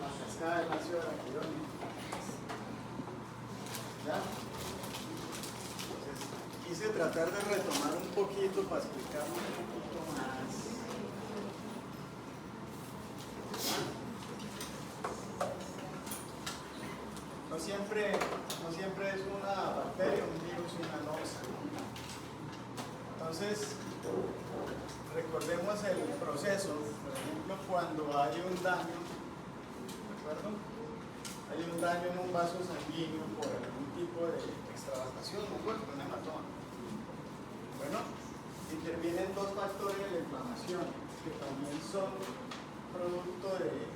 la cascada del ácido araquidónico. ¿Ya? Entonces, quise tratar de retomar un poquito para explicar un poquito más. No siempre es una bacteria, un virus y una losa. Entonces, recordemos el proceso. Por ejemplo, cuando hay un daño, ¿de acuerdo? Hay un daño en un vaso sanguíneo por algún tipo de extravasación, un golpe, un hematoma. Bueno, intervienen dos factores de la inflamación, que también son producto de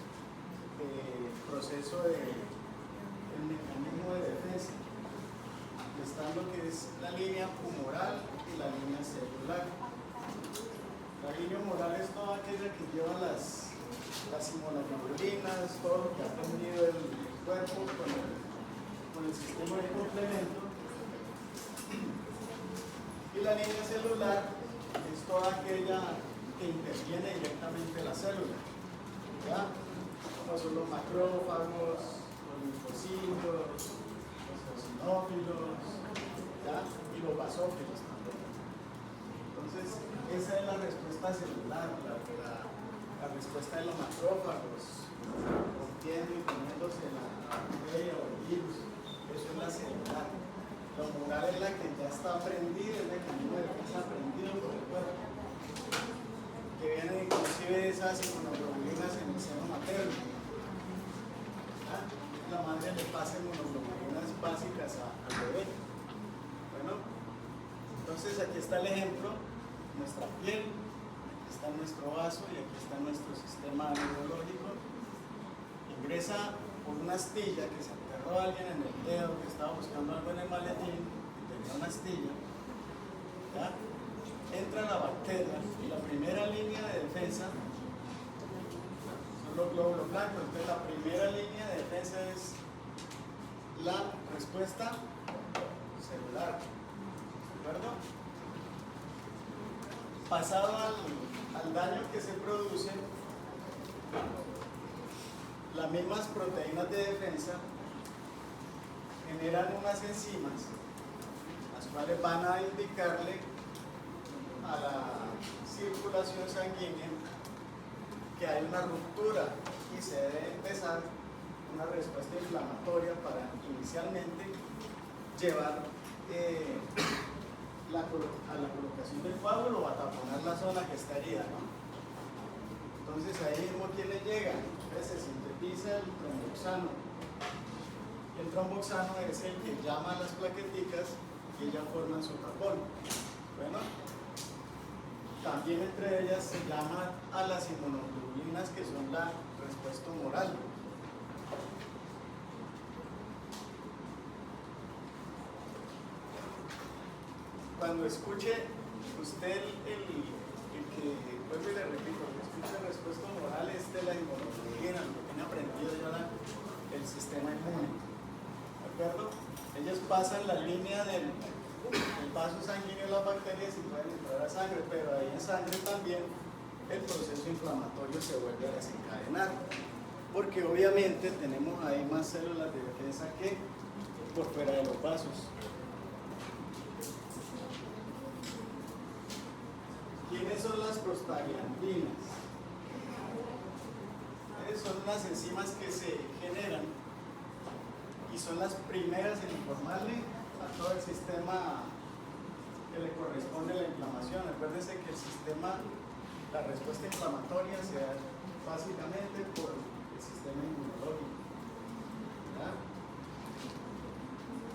proceso de el mecanismo de defensa. Está lo que es la línea humoral y la línea celular. La línea humoral es toda aquella que lleva las inmunoglobulinas, todo lo que ha aprendido el cuerpo con el sistema de complemento. Y la línea celular es toda aquella que interviene directamente en la célula. ¿Ya? Como son los macrófagos, los linfocitos, los eosinófilos, ¿ya? Y los basófilos también. Entonces, esa es la respuesta celular, la respuesta de los macrófagos, rompiendo y poniéndose la bacteria o el virus. Eso es la celular. La humoral es la que ya está aprendida, el mecanismo de defensa aprendido por el cuerpo, que vienen inclusive esas inmunoglobulinas en el seno materno. ¿Ya? La madre le pasa inmunoglobulinas básicas al bebé. Bueno, entonces aquí está el ejemplo, nuestra piel, aquí está nuestro vaso y aquí está nuestro sistema inmunológico. Ingresa por una astilla que se enterró alguien en el dedo, que estaba buscando algo en el maletín, y tenía una astilla. ¿Ya? Entra la bacteria y la primera línea de defensa son los glóbulos blancos. Entonces la primera línea de defensa es la respuesta celular. ¿De acuerdo? Pasado al daño que se produce, las mismas proteínas de defensa generan unas enzimas, las cuales van a indicarle a la circulación sanguínea que hay una ruptura y se debe empezar una respuesta inflamatoria para inicialmente llevar a la colocación del coágulo o a taponar la zona que está herida, ¿no? Entonces ahí mismo, ¿quién le llega? Entonces se sintetiza el tromboxano. Y el tromboxano es el que llama a las plaqueticas y ellas forman su tapón. Bueno, también entre ellas se llama a las inmunoglobulinas, que son la respuesta humoral. Cuando escuche usted el que, vuelvo y le repito, que escuche respuesta humoral es de la inmunoglobulina, lo que tiene aprendido ya el sistema inmune. ¿De acuerdo? Ellos pasan la línea del vaso sanguíneo de las bacterias y pueden entrar a sangre, pero ahí en sangre también el proceso inflamatorio se vuelve a desencadenar, porque obviamente tenemos ahí más células de defensa que por fuera de los vasos. ¿Quiénes son las prostaglandinas? Son unas enzimas que se generan y son las primeras en informarle a todo el sistema que le corresponde la inflamación. Acuérdense que el sistema, la respuesta inflamatoria se da básicamente por el sistema inmunológico. ¿Verdad?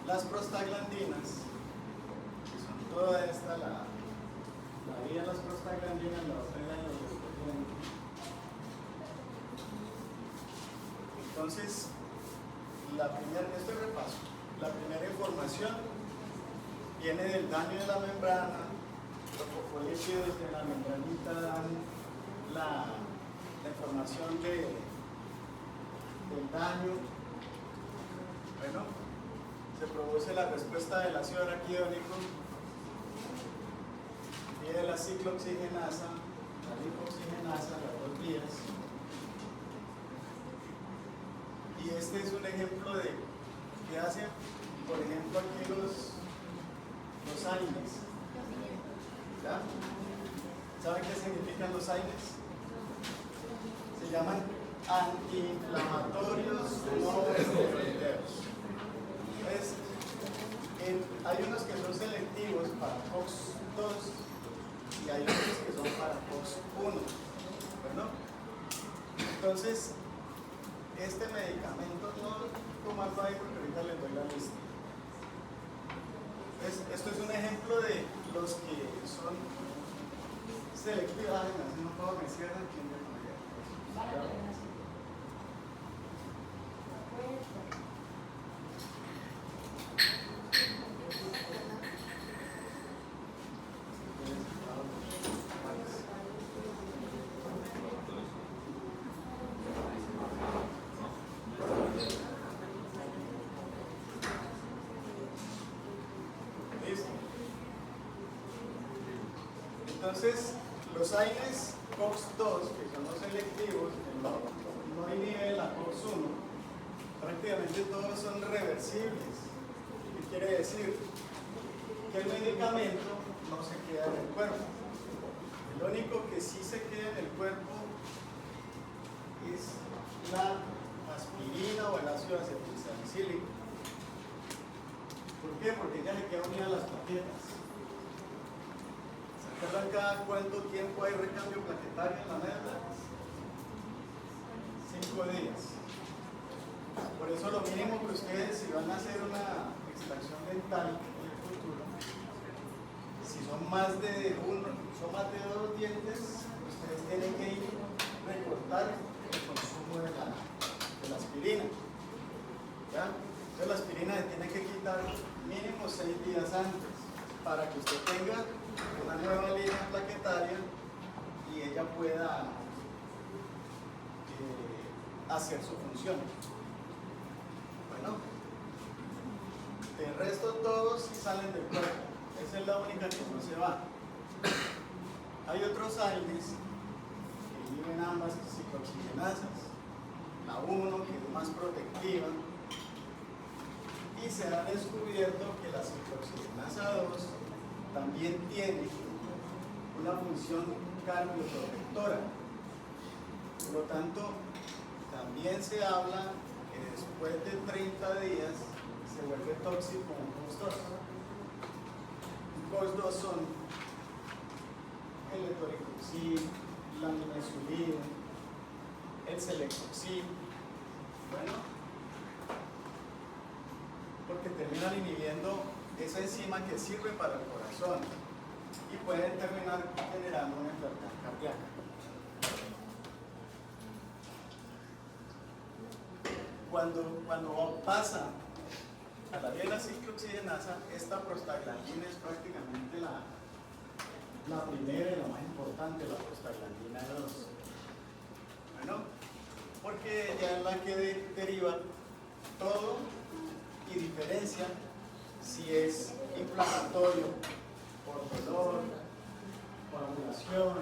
Las prostaglandinas, que son toda esta, la vida de las prostaglandinas, la otra era los leucotrienes. Entonces, esto es repaso. La primera información viene del daño de la membrana, los fosfolípidos de la membranita dan la información del daño. Bueno, se produce la respuesta del ácido araquidónico, viene la ciclooxigenasa, la lipoxigenasa, las dos vías. este es un ejemplo de qué hacen, por ejemplo, aquí los AINES. ¿Ya? ¿Saben qué significan los AINES? Se llaman antiinflamatorios no esteroideos. Hay unos que son selectivos para COX-2 y hay otros que son para COX-1. Bueno, entonces, este medicamento no tomarlo ahí porque ahorita les doy la lista. Esto es un ejemplo de los que son selectivos. Ay, no puedo me cierran, ¿quién me lo Entonces, los AINES COX-2, que son los selectivos, no inhiben la COX-1, prácticamente todos son reversibles. ¿Qué quiere decir? Que el medicamento no se queda en el cuerpo. Lo único que sí se queda en el cuerpo es la aspirina o el ácido acetilsalicílico. ¿Por qué? Porque ya se queda unida a las plaquetas. ¿Se acuerdan cada cuánto tiempo hay recambio plaquetario en la médula? 5 días. Por eso lo mínimo que ustedes, si van a hacer una extracción dental en el futuro, si son más de 2 dientes, ustedes tienen que ir recortar el consumo de la aspirina. ¿Ya? Entonces la aspirina se tiene que quitar mínimo 6 días antes para que usted tenga una nueva línea plaquetaria y ella pueda hacer su función. Bueno, el resto todos sí salen del cuerpo. Esa es la única que no se va. Hay otros AINES que inhiben ambas ciclooxigenasas. La 1, que es más protectiva, y se ha descubierto que la ciclooxigenasa 2 también tiene una función cardioprotectora. Por lo tanto, también se habla que después de 30 días se vuelve tóxico un COX-2. COX-2 son el etoricoxib, la nimesulida, el celecoxib. Bueno, porque terminan inhibiendo esa enzima que sirve para el corazón y pueden terminar generando una enfermedad cardíaca. Cuando pasa a la vía de la ciclooxigenasa, esta prostaglandina es prácticamente la primera y la más importante, la prostaglandina 2. Bueno, porque ella es la que deriva todo y diferencia si es inflamatorio por dolor, por angulación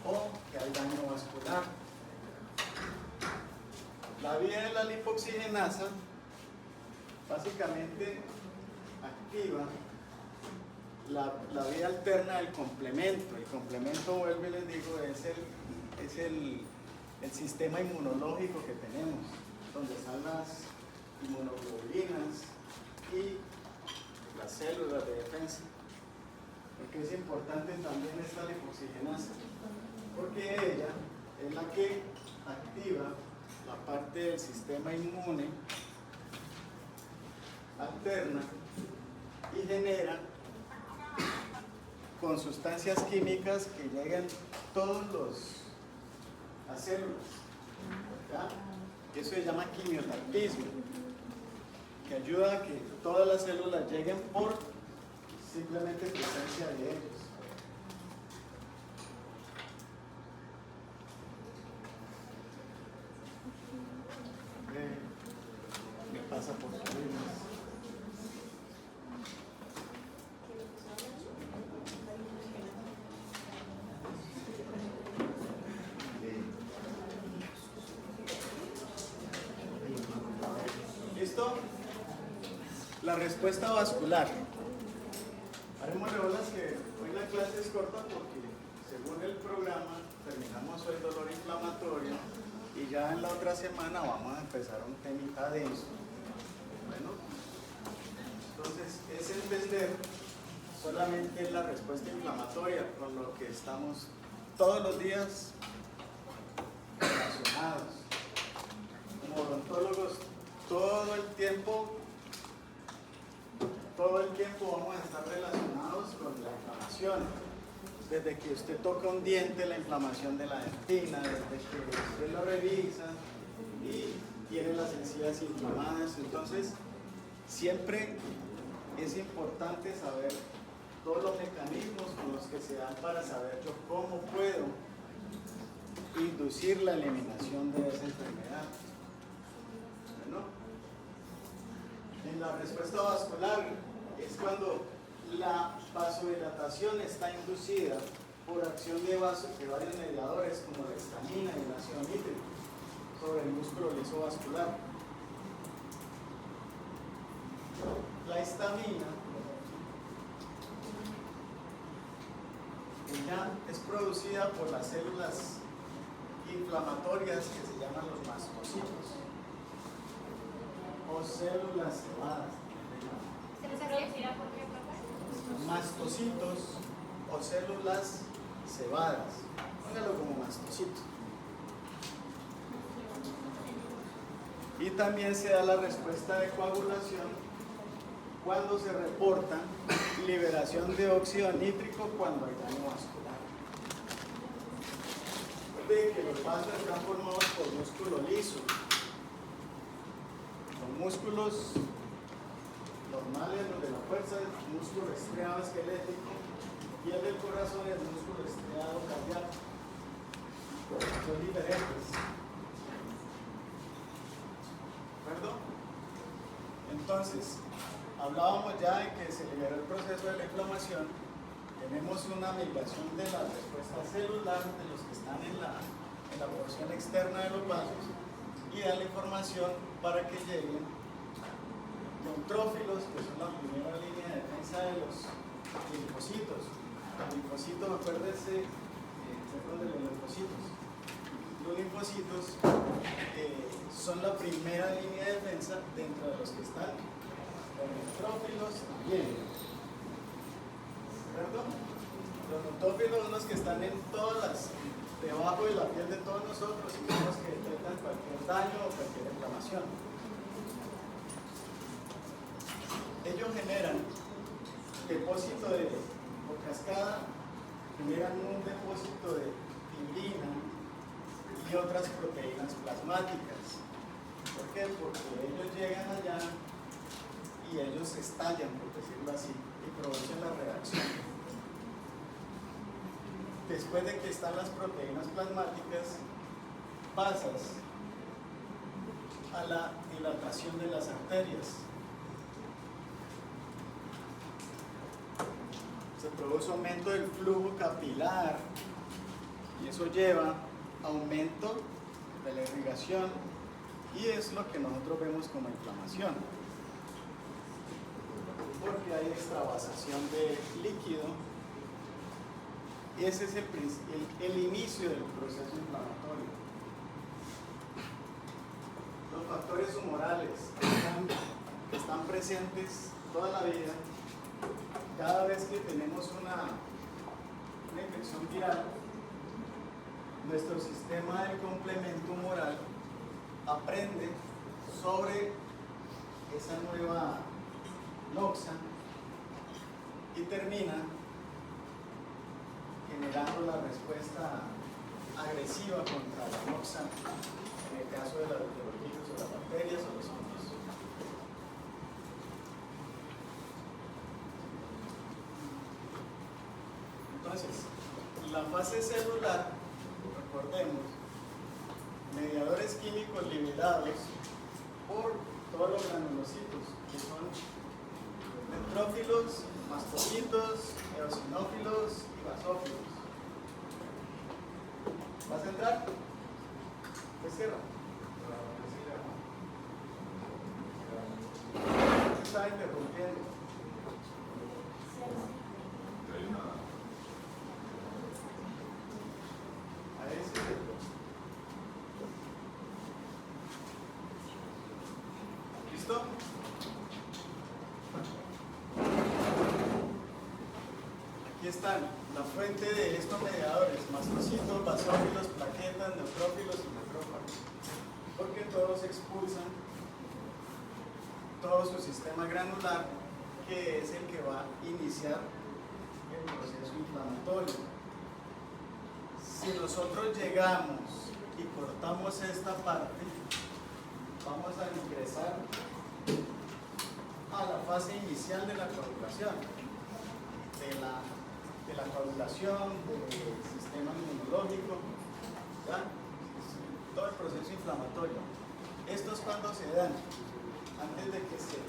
o que hay daño vascular. La vía de la lipoxigenasa básicamente activa la vía alterna del complemento. El complemento, vuelvo y les digo, es el sistema inmunológico que tenemos, donde están las inmunoglobulinas y las células de defensa. Porque es importante también esta lipoxigenasa, porque ella es la que activa la parte del sistema inmune alterna y genera con sustancias químicas que lleguen todas las células. ¿Ya? Eso se llama quimiotapismo, que ayuda a que todas las células lleguen por simplemente presencia de ellos. ¿Qué pasa por sus vidas? Esto, la respuesta vascular. Haremos bolas que hoy la clase es corta porque según el programa terminamos hoy dolor inflamatorio y ya en la otra semana vamos a empezar un temita denso. Bueno, entonces es entender solamente la respuesta inflamatoria con lo que estamos todos los días relacionados. Como odontólogos, todo el tiempo vamos a estar relacionados con la inflamación. Desde que usted toca un diente, la inflamación de la dentina, desde que usted lo revisa y tiene las encías inflamadas. Entonces, siempre es importante saber todos los mecanismos con los que se dan para saber yo cómo puedo inducir la eliminación de esa enfermedad. Bueno, en la respuesta vascular es cuando la vasodilatación está inducida por acción de varios mediadores como la histamina y el ácido nítrico sobre el músculo liso vascular. La histamina ella es producida por las células inflamatorias que se llaman los mastocitos o células cebadas. ¿Se les producirá por qué, profe? Mastocitos o células cebadas. Póngalo como mastocito. Y también se da la respuesta de coagulación cuando se reporta liberación de óxido nítrico cuando hay daño vascular. Recuerden que los vasos están formados por músculo liso. Los músculos normales, los de la fuerza, el músculo estriado esquelético y el del corazón y el músculo estriado cardíaco. Son diferentes. ¿De acuerdo? Entonces, hablábamos ya de que se liberó el proceso de la inflamación. Tenemos una migración de la respuesta celular de los que están en la porción externa de los vasos y da la información para que lleguen neutrófilos, que son la primera línea de defensa de los linfocitos. Los linfocitos, acuérdense, perdón, de los linfocitos. Los linfocitos son la primera línea de defensa dentro de los que están los neutrófilos también. ¿Cierto? Los neutófilos son los que están en debajo de la piel de todos nosotros y son los que detectan cualquier daño o cualquier inflamación. Ellos generan depósito por cascada, generan un depósito de fibrina y otras proteínas plasmáticas. ¿Por qué? Porque ellos llegan allá y ellos estallan, por decirlo así, y producen la reacción. Después de que están las proteínas plasmáticas, pasas a la dilatación de las arterias. Se produce aumento del flujo capilar y eso lleva a aumento de la irrigación y es lo que nosotros vemos como inflamación. Porque hay extravasación de líquido y ese es el inicio del proceso inflamatorio. Los factores humorales están presentes toda la vida. Cada vez que tenemos una infección viral, nuestro sistema del complemento humoral aprende sobre esa nueva noxa y termina generando la respuesta agresiva contra la noxa en el caso de los virus o las bacterias o los hongos. Entonces, la fase celular, recordemos, mediadores químicos liberados por todos los granulocitos, que son neutrófilos, mastocitos, eosinófilos y basófilos. ¿Vas a entrar? ¿Qué cierra? ¿Listo? Aquí están la fuente de estos mediadores: mastocitos, basófilos, plaquetas, neutrófilos y macrófagos. Porque todos expulsan todo su sistema granular, que es el que va a iniciar el proceso inflamatorio. Si nosotros llegamos y cortamos esta parte, vamos a ingresar a la fase inicial de la coagulación, de la coagulación, del sistema inmunológico, ¿ya? Todo el proceso inflamatorio. Esto es cuando se dan, antes de que se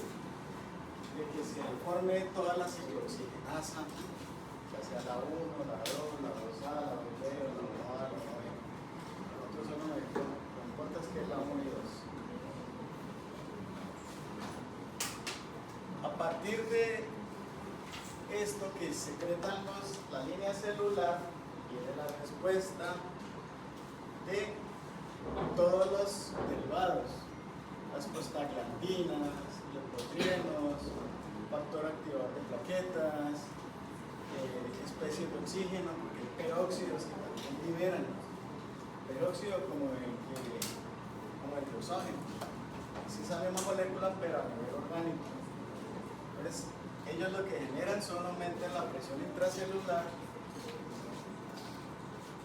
forme toda la ciclooxigenasa, ya sea la 1, la 2, la 2A, la 2B, la 1A, la 1B. Nosotros solo lo que importa es que es la 1 y 2. A partir de esto que secretan la línea celular, viene la respuesta de todos los derivados, las prostaglandinas, leucotrienos, factor activador de plaquetas, especies de oxígeno, porque hay peróxidos que también liberan, peróxido como el glucógeno. Sí sale una molécula, pero a nivel orgánico. Entonces, ellos lo que generan son aumento en la presión intracelular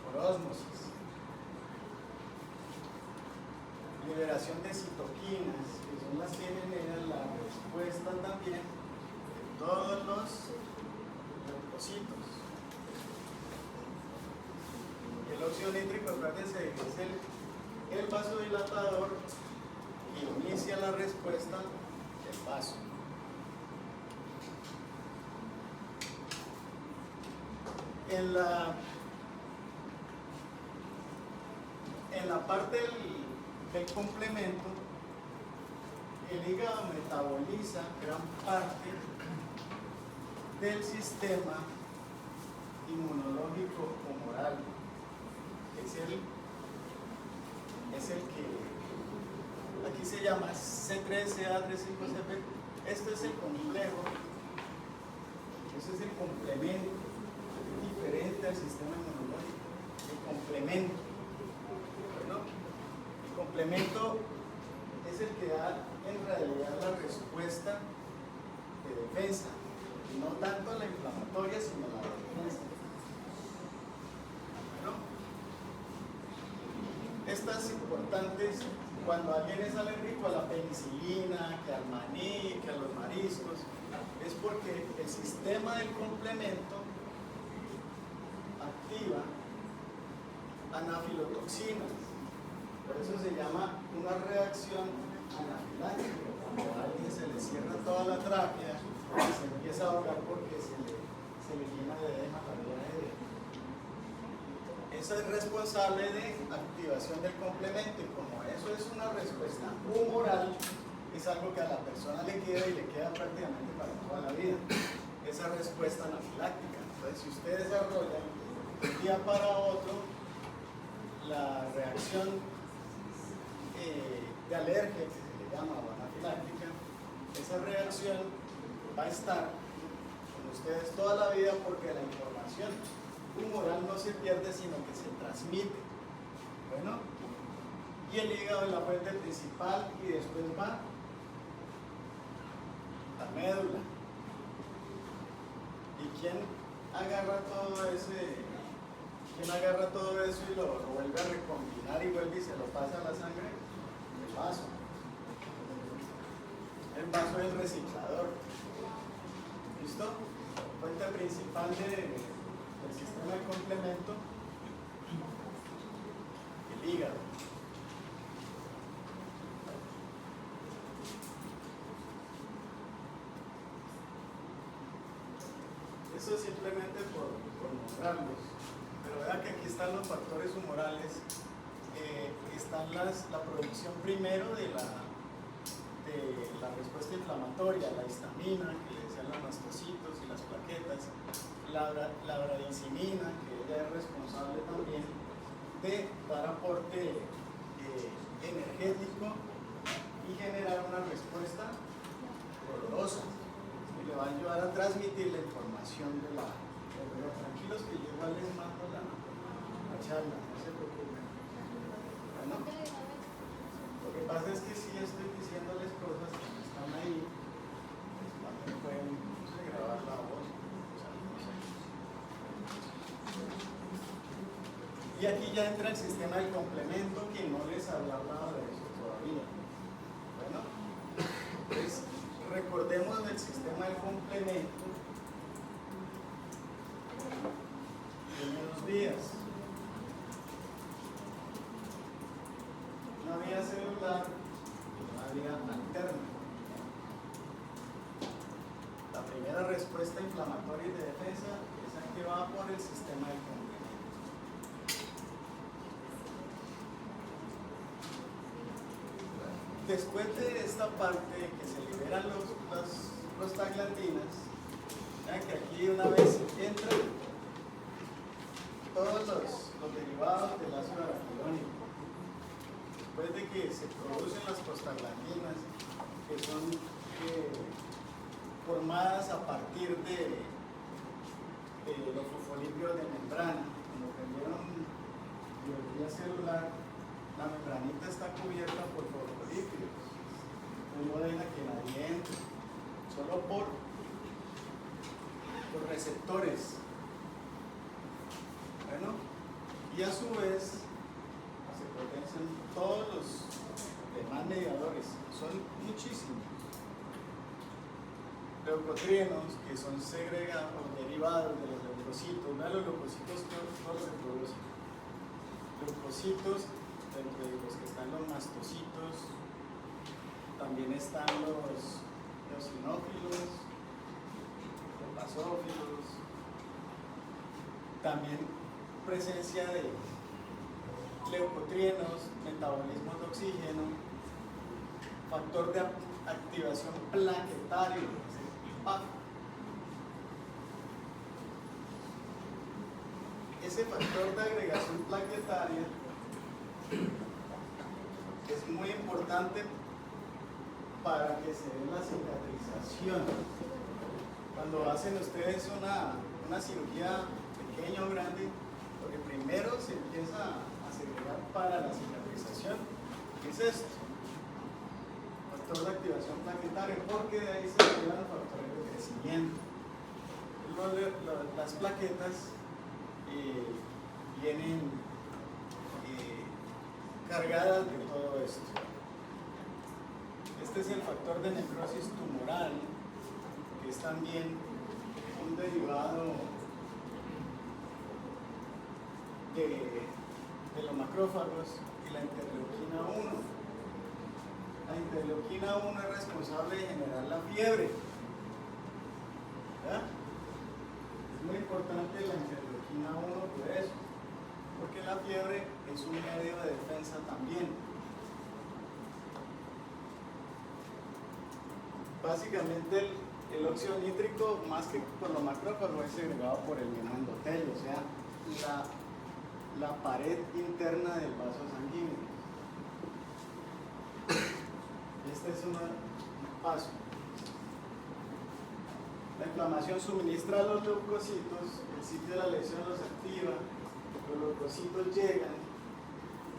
por ósmosis, liberación de citoquinas, que son las que generan la respuesta también de todos los leucocitos. El óxido nítrico, acuérdense, es el vasodilatador que inicia la respuesta del vaso. En la parte del complemento, el hígado metaboliza gran parte del sistema inmunológico humoral. Es el que aquí se llama C3CA35CP. Esto es el complejo, eso es el complemento, es diferente al sistema inmunológico. El complemento, bueno, el complemento es el que da en realidad la respuesta de defensa, y no tanto la inflamatoria, sino la de defensa. Estas importantes cuando alguien es alérgico a la penicilina, que al maní, que a los mariscos, es porque el sistema del complemento activa anafilotoxinas. Por eso se llama una reacción anafiláctica. Cuando a alguien se le cierra toda la tráquea y se empieza a ahogar porque se le llena de edema la vía aérea. Eso es responsable de activación del complemento, y como eso es una respuesta humoral, es algo que a la persona le queda y le queda prácticamente para toda la vida. Esa respuesta anafiláctica. Entonces, si usted desarrolla de un día para otro la reacción de alergia, que se le llama, o anafiláctica, esa reacción va a estar con ustedes toda la vida, porque la información humoral no se pierde, sino que se transmite. Bueno, y el hígado es la fuente principal, y después va la médula. ¿Y quién agarra todo eso y lo vuelve a recombinar y vuelve y se lo pasa a la sangre? El vaso. El vaso es el reciclador. ¿Listo? Fuente principal del sistema de complemento, el hígado. Eso simplemente por nombrarlos. Pero vean que aquí están los factores humorales. Están la producción primero de la respuesta inflamatoria, la histamina, que le decían los mastocitos y las plaquetas, la bradicimina, que ella es responsable también de dar aporte energético y generar una respuesta activación de la... Pero tranquilos que yo igual les mando la charla, no se preocupen. Bueno, lo que pasa es que si estoy diciéndoles cosas que no están ahí, pues también pueden grabar la voz. O sea, no sé. Y aquí ya entra el sistema del complemento, que no les había hablado de eso todavía. Bueno, pues recordemos el sistema del complemento de unos días. Una vía celular y una vía alterna. La primera respuesta inflamatoria y de defensa es la que va por el sistema del complemento. Después de esta parte que se liberan las prostaglandinas, vean que aquí una vez entran todos los derivados del ácido araquidónico. Después de que se producen las prostaglandinas, que son formadas a partir de los fosfolípidos de membrana. Cuando aprendieron biología celular, la membranita está cubierta por fosfolípidos. No deja que nadie entre, solo por receptores. Bueno, y a su vez se potencian todos los demás mediadores, son muchísimos. Leucotrienos, que son segregados o derivados de los leucocitos. Vean los leucocitos que todos se producen. Leucocitos, dentro de los que están los mastocitos, también están los eosinófilos, los basófilos, también presencia de leucotrienos, metabolismo de oxígeno, factor de activación plaquetario, PAP. Ese factor de agregación plaquetaria es muy importante para que se dé la cicatrización. Cuando hacen ustedes una cirugía pequeña o grande, lo que primero se empieza a segregar para la cicatrización es esto, factor de activación plaquetaria, porque de ahí se derivan los factores de crecimiento. Las plaquetas vienen cargadas de todo esto. Este es el factor de necrosis tumoral, que es también un derivado de los macrófagos y la interleuquina 1. La interleuquina 1 es responsable de generar la fiebre. ¿Verdad? Es muy importante la interleuquina 1 por eso, porque la fiebre es un medio de defensa también. Básicamente el óxido nítrico, más que por los macrófagos, es segregado por el mismo endotelio, o sea, la pared interna del vaso sanguíneo. Este es un paso. La inflamación suministra a los leucocitos, el sitio de la lesión los activa, los leucocitos llegan,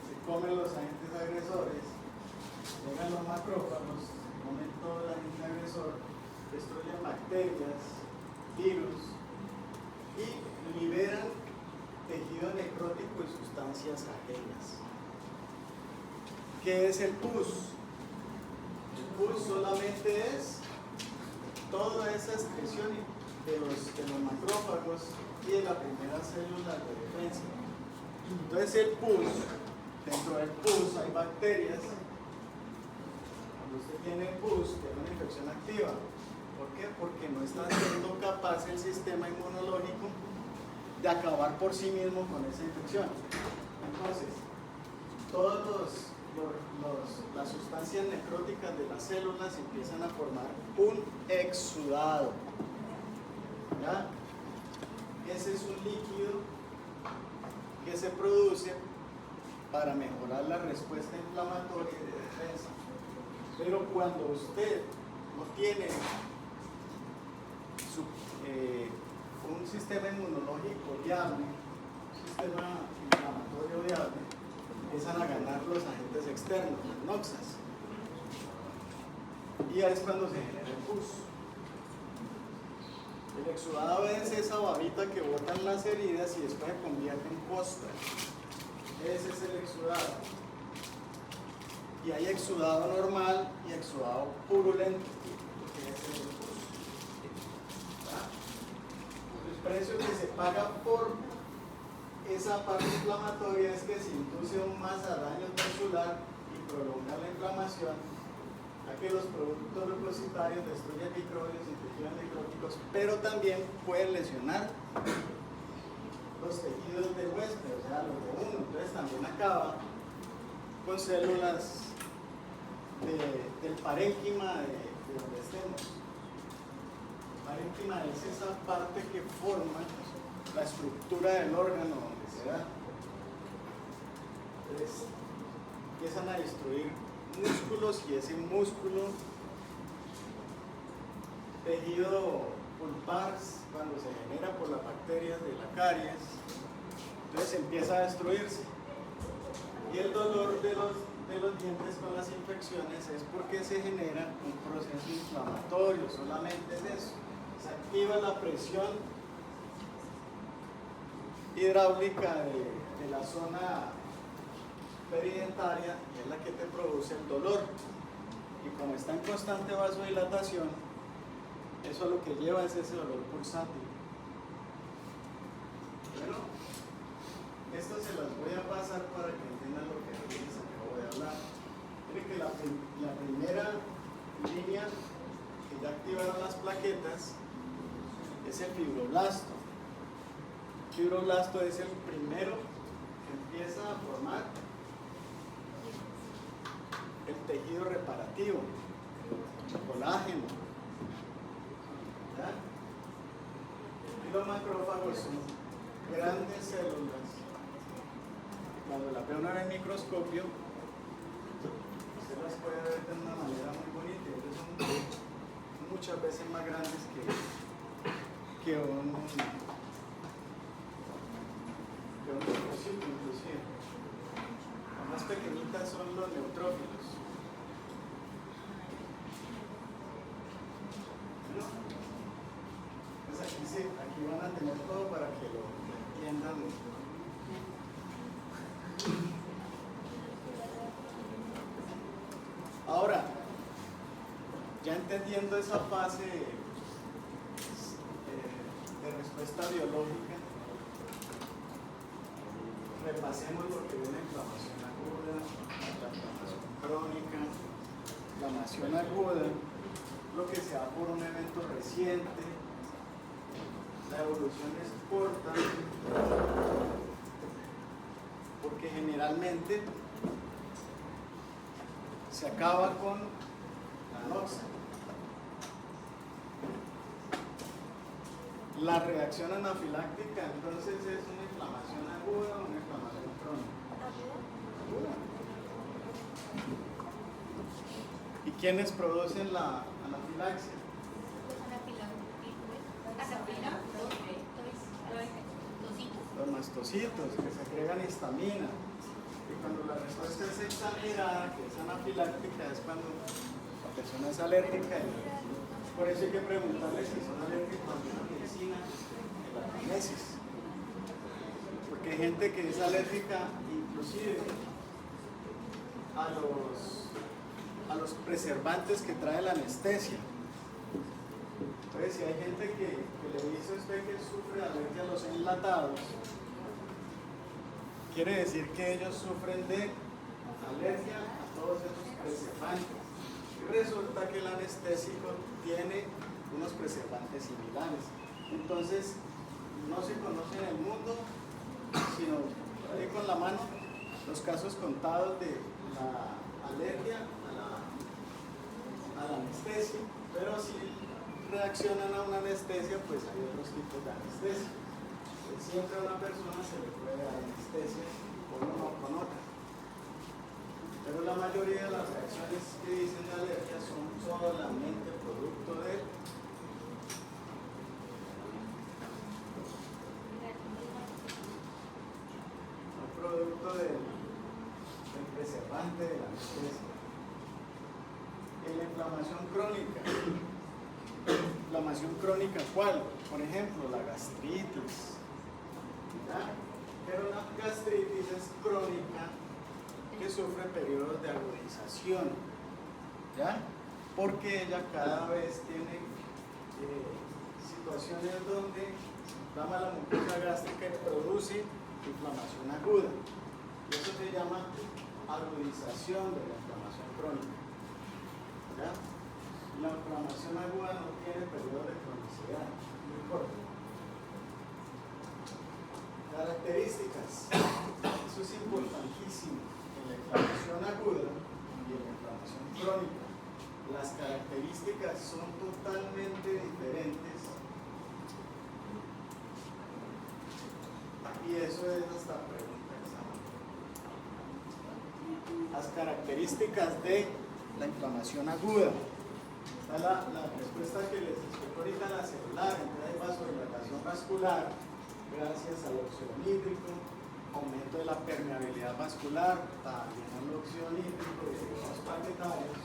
se comen los agentes agresores, llegan los macrófagos, se comen todo el agente agresor, destruyen bacterias, virus y liberan tejido necrótico y sustancias ajenas. ¿Qué es el pus? El pus solamente es toda esa excreción de los macrófagos y de la primera célula de defensa. Entonces el pus, dentro del pus hay bacterias. Cuando usted tiene pus, tiene una infección activa. ¿Por qué? Porque no está siendo capaz el sistema inmunológico de acabar por sí mismo con esa infección. Entonces, todas las sustancias necróticas de las células empiezan a formar un exudado. ¿Ya? Ese es un líquido que se produce para mejorar la respuesta inflamatoria y de defensa. Pero cuando usted no tiene un sistema inmunológico viable, un sistema inflamatorio viable, empiezan a ganar los agentes externos, las noxas. Y ahí es cuando se genera el pus. El exudado es esa babita que botan las heridas y después se convierte en costra. Ese es el exudado. Y hay exudado normal y exudado purulento, que es el pus. El precio que se paga por esa parte inflamatoria es que se induce aún más a daño vascular y prolonga la inflamación, a que los productos leucocitarios destruyen microbios y tejidos necróticos, pero también pueden lesionar los tejidos del huésped, o sea, los de uno. Entonces también acaba con células del parénquima de donde estemos. El parénquima es esa parte que forma la estructura del órgano donde se da. Entonces empiezan a destruir músculos y ese músculo, tejido pulpar, cuando se genera por las bacterias de la caries, entonces empieza a destruirse. Y el dolor de los dientes con las infecciones es porque se genera un proceso inflamatorio, solamente es eso. Se activa la presión hidráulica de la zona peridentaria y es la que te produce el dolor. Y como está en constante vasodilatación, eso lo que lleva es ese dolor pulsátil. Bueno, esto se las voy a pasar para que entiendan lo que les acabo de hablar. Miren que la primera línea que ya activaron las plaquetas es el fibroblasto. El fibroblasto es el primero que empieza a formar el tejido reparativo, el colágeno. ¿Ya? Y los macrófagos son grandes células. Cuando las ve uno en el microscopio, usted las puede ver de una manera muy bonita. Ellos son muchas veces más grandes que un microcito, inclusive. Las más pequeñitas son los neutrófilos. ¿No? Pues aquí van a tener todo para que lo entiendan. Ahora, ya entendiendo esa fase de respuesta biológica, repasemos lo que es la inflamación aguda, la inflamación crónica. La inflamación aguda, lo que se da por un evento reciente, la evolución es corta, porque generalmente se acaba con la noxa. La reacción anafiláctica entonces es una inflamación aguda o una inflamación crónica. Aguda. ¿Y quiénes producen la anafilaxia? Los mastocitos, que secretan histamina. Y cuando la respuesta es exagerada, que es anafiláctica, es cuando la persona es alérgica. Y por eso hay que preguntarle si son alérgicos a alguna medicina, la anamnesis. Porque hay gente que es alérgica inclusive a los preservantes que trae la anestesia. Entonces, si hay gente que le dice a usted que sufre alergia a los enlatados, quiere decir que ellos sufren de alergia a todos esos preservantes. Y resulta que el anestésico tiene unos preservantes similares. Entonces, no se conoce en el mundo, sino ahí con la mano, los casos contados de la alergia a la anestesia. Pero si reaccionan a una anestesia, pues hay otros tipos de anestesia. Siempre a una persona se le puede dar anestesia con una o con otra. Pero la mayoría de las reacciones que dicen de alergia son solamente producto de efecto del preservante de la anestesia. En la inflamación crónica. ¿Inflamación crónica cuál? Por ejemplo, la gastritis. ¿Ya? Pero la gastritis es crónica que sufre periodos de agudización. ¿Ya? Porque ella cada vez tiene situaciones donde se inflama la mucosa gástrica y produce inflamación aguda. Y eso se llama agudización de la inflamación crónica. ¿Ya? La inflamación aguda no tiene periodo de cronicidad, muy corto. Características. Eso es importantísimo en la inflamación aguda y en la inflamación crónica. Las características son totalmente diferentes. Y eso es hasta pregunta examen. Las características de la inflamación aguda. Está la respuesta que les explico ahorita, la celular, entonces hay vasodilatación vascular, gracias al óxido nítrico, aumento de la permeabilidad vascular, también al óxido nítrico y derivados plaquetarios,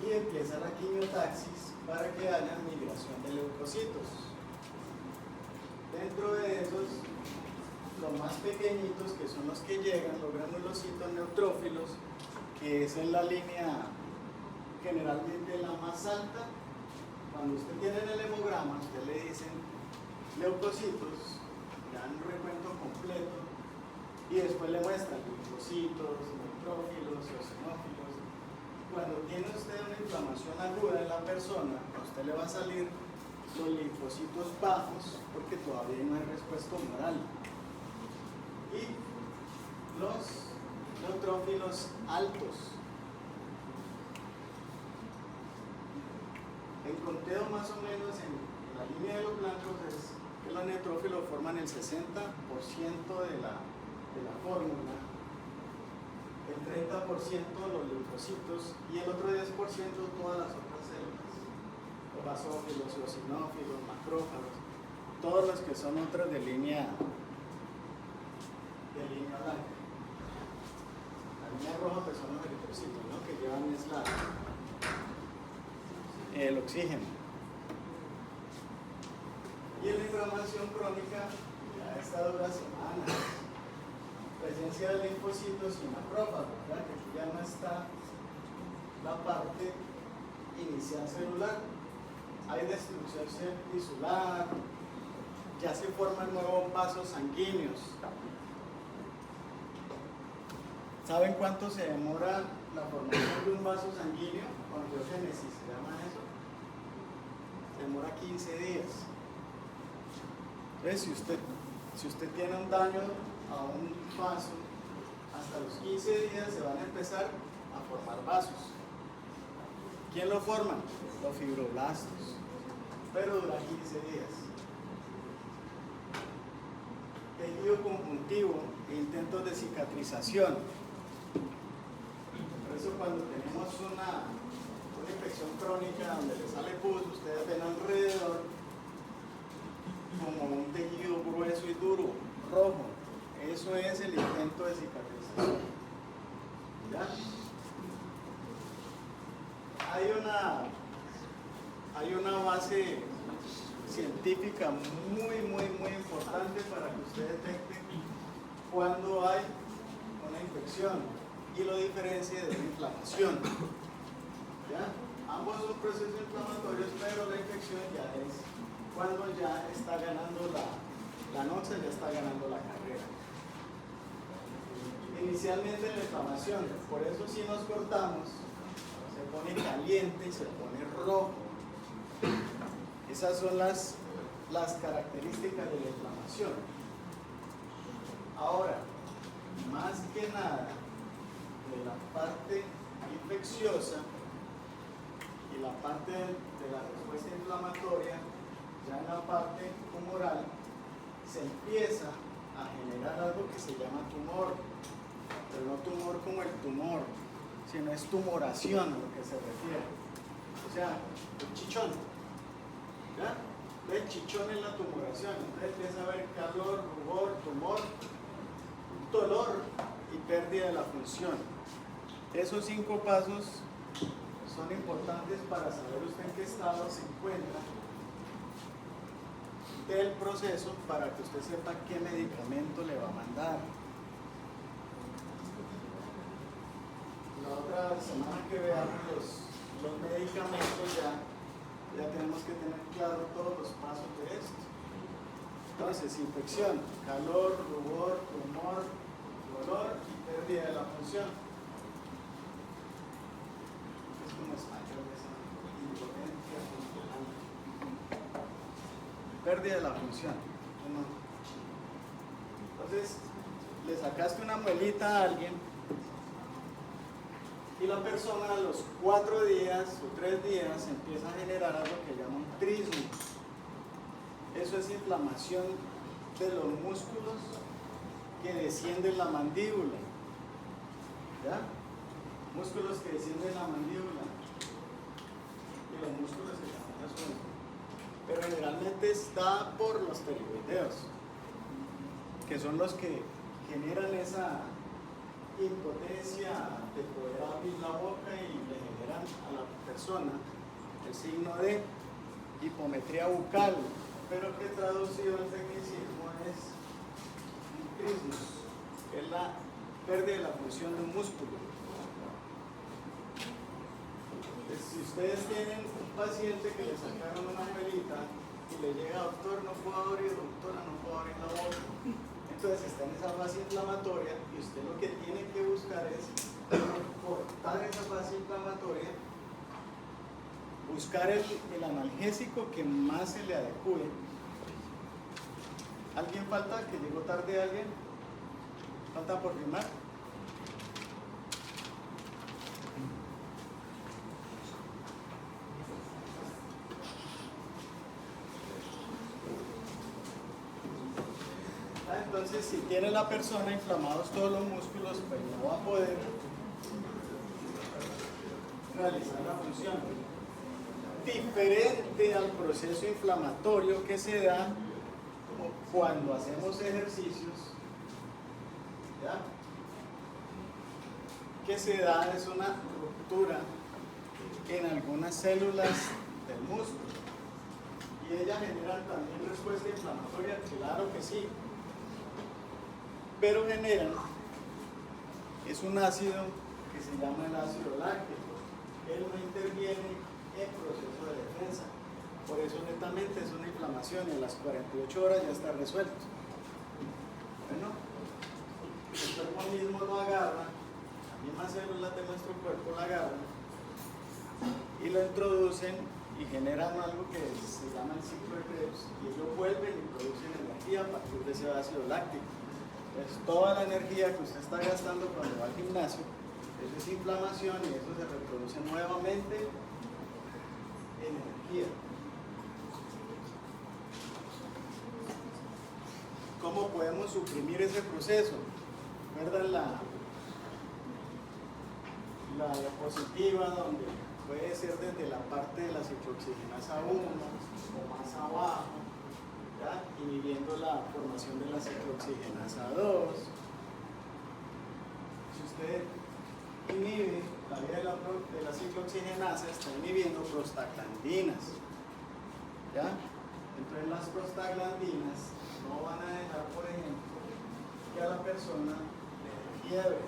y empieza la quimiotaxis para que haya migración de leucocitos. Dentro de esos, los más pequeñitos, que son los que llegan, los granulocitos neutrófilos, que es en la línea generalmente la más alta. Cuando usted tiene en el hemograma, usted le dicen leucocitos, le dan un recuento completo y después le muestran linfocitos, neutrófilos, eosinófilos. Cuando tiene usted una inflamación aguda en la persona, a usted le va a salir los linfocitos bajos porque todavía no hay respuesta humoral y los neutrófilos altos. El conteo más o menos en la línea de los blancos es que los neutrófilos forman el 60% de la fórmula, el 30% los linfocitos y el otro 10% todas las otras células, los basófilos, eosinófilos, macrófagos, todos los que son otros de línea blanca. La línea roja pues son los eritrocitos, ¿no? Que llevan el oxígeno. Y en la inflamación crónica, ya esta dura semanas, presencia de linfocitos y macrófagos, ¿verdad? Que aquí ya no está la parte inicial celular. Hay destrucción tisular, ya se forman nuevos vasos sanguíneos. ¿Saben cuánto se demora la formación de un vaso sanguíneo? Angiogénesis se llama eso. Se demora 15 días. Entonces, si usted tiene un daño a un vaso, hasta los 15 días se van a empezar a formar vasos. ¿Quién lo forma? Los fibroblastos. Pero dura 15 días. Tejido conjuntivo e intentos de cicatrización. Por eso cuando tenemos una infección crónica donde le sale pus, ustedes ven alrededor como un tejido grueso y duro, rojo. Eso es el intento de cicatrización. ¿Ya? Hay una base científica muy importante para que usted detecte cuando hay una infección y lo diferencie de una inflamación. ¿Ya? Ambos son procesos inflamatorios, pero la infección ya es cuando ya está ganando la noche, ya está ganando la carrera. Inicialmente la inflamación, por eso si nos cortamos, se pone caliente y se pone rojo. Esas son las características de la inflamación. Ahora, más que nada, de la parte infecciosa y la parte de la respuesta inflamatoria, ya en la parte humoral, se empieza a generar algo que se llama tumor, pero no tumor como el tumor, sino es tumoración a lo que se refiere. O sea, el chichón. ¿Ya? El chichón es la tumoración. Entonces empieza a haber calor, rubor, tumor. dolor y pérdida de la función. Esos 5 pasos son importantes para saber usted en qué estado se encuentra del proceso para que usted sepa qué medicamento le va a mandar. La otra semana que veamos los medicamentos ya tenemos que tener claro todos los pasos de esto. Entonces, infección, calor, rubor, tumor, dolor y pérdida de la función. Es como español esa impotencia funcional. Pérdida de la función. Entonces, le sacaste una muelita a alguien y la persona a los 4 días o 3 días empieza a generar algo que llaman trismos. Eso es inflamación de los músculos que descienden la mandíbula. ¿Ya? Músculos que descienden la mandíbula. Y los músculos se llaman la zona. Pero generalmente está por los pterigoideos, que son los que generan esa impotencia de poder abrir la boca y le generan a la persona el signo de hipometría bucal, pero que traducido al tecnicismo es trismus, que es la pérdida de la función de un músculo. Entonces, si ustedes tienen un paciente que le sacaron una muelita y le llega, doctor, no puedo abrir, doctora, no puedo abrir la boca, entonces está en esa fase inflamatoria y usted lo que tiene que buscar es cortar esa fase inflamatoria, buscar el analgésico que más se le adecue. ¿Alguien falta? ¿Que llegó tarde alguien? ¿Falta por firmar? Entonces, si tiene la persona inflamados todos los músculos, pues no va a poder realizar la función. Diferente al proceso inflamatorio que se da cuando hacemos ejercicios, ¿ya? Que se da es una ruptura en algunas células del músculo. Y ellas generan también respuesta inflamatoria, claro que sí. Pero generan, es un ácido que se llama el ácido láctico. Él no interviene en proceso de defensa. Por eso netamente es una inflamación y a las 48 horas ya está resuelto. Bueno, el cuerpo mismo lo agarra, las mismas células de nuestro cuerpo lo agarran y lo introducen y generan algo que se llama el ciclo de Krebs y ellos vuelven y producen energía a partir de ese ácido láctico. Entonces toda la energía que usted está gastando cuando va al gimnasio es esa inflamación y eso se reproduce nuevamente en energía. ¿Cómo podemos suprimir ese proceso? ¿Recuerdan la diapositiva donde puede ser desde la parte de la ciclooxigenasa 1 o más abajo, ¿ya? Inhibiendo la formación de la ciclooxigenasa 2? Si usted inhibe la vía de la ciclooxigenasa, está inhibiendo prostaglandinas, ¿ya? Entonces las prostaglandinas no van a dejar, por ejemplo, que a la persona le dé fiebre.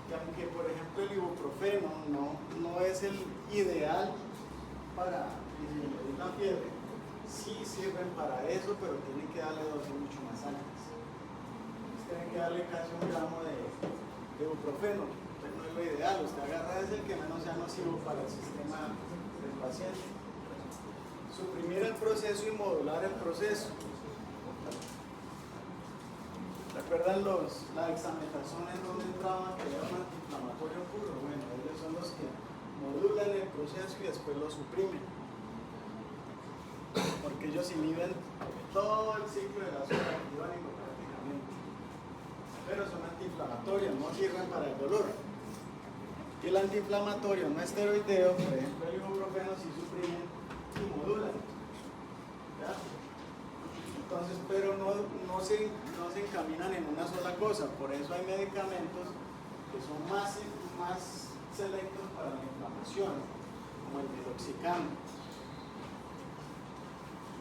Que aunque, por ejemplo, el ibuprofeno no es el ideal para disminuir la fiebre, sí sirven para eso, pero tienen que darle dosis mucho más altas. Tienen que darle casi 1 gramo de ibuprofeno, pues no es lo ideal. Usted agarra es el que menos sea nocivo para el sistema del paciente. Suprimir el proceso y modular el proceso. ¿Recuerdan la dexametasona en donde entraba que era un antiinflamatorio puro? Bueno, ellos son los que modulan el proceso y después lo suprimen. Porque ellos inhiben todo el ciclo de la azúcar activánico prácticamente. Pero son antiinflamatorios, no sirven para el dolor. Y el antiinflamatorio no esteroideo, por ejemplo el ibuprofeno, sí suprimen y modulan. ¿Ya? Entonces, pero no se encaminan en una sola cosa, por eso hay medicamentos que son más selectos para la inflamación, como el meloxicam.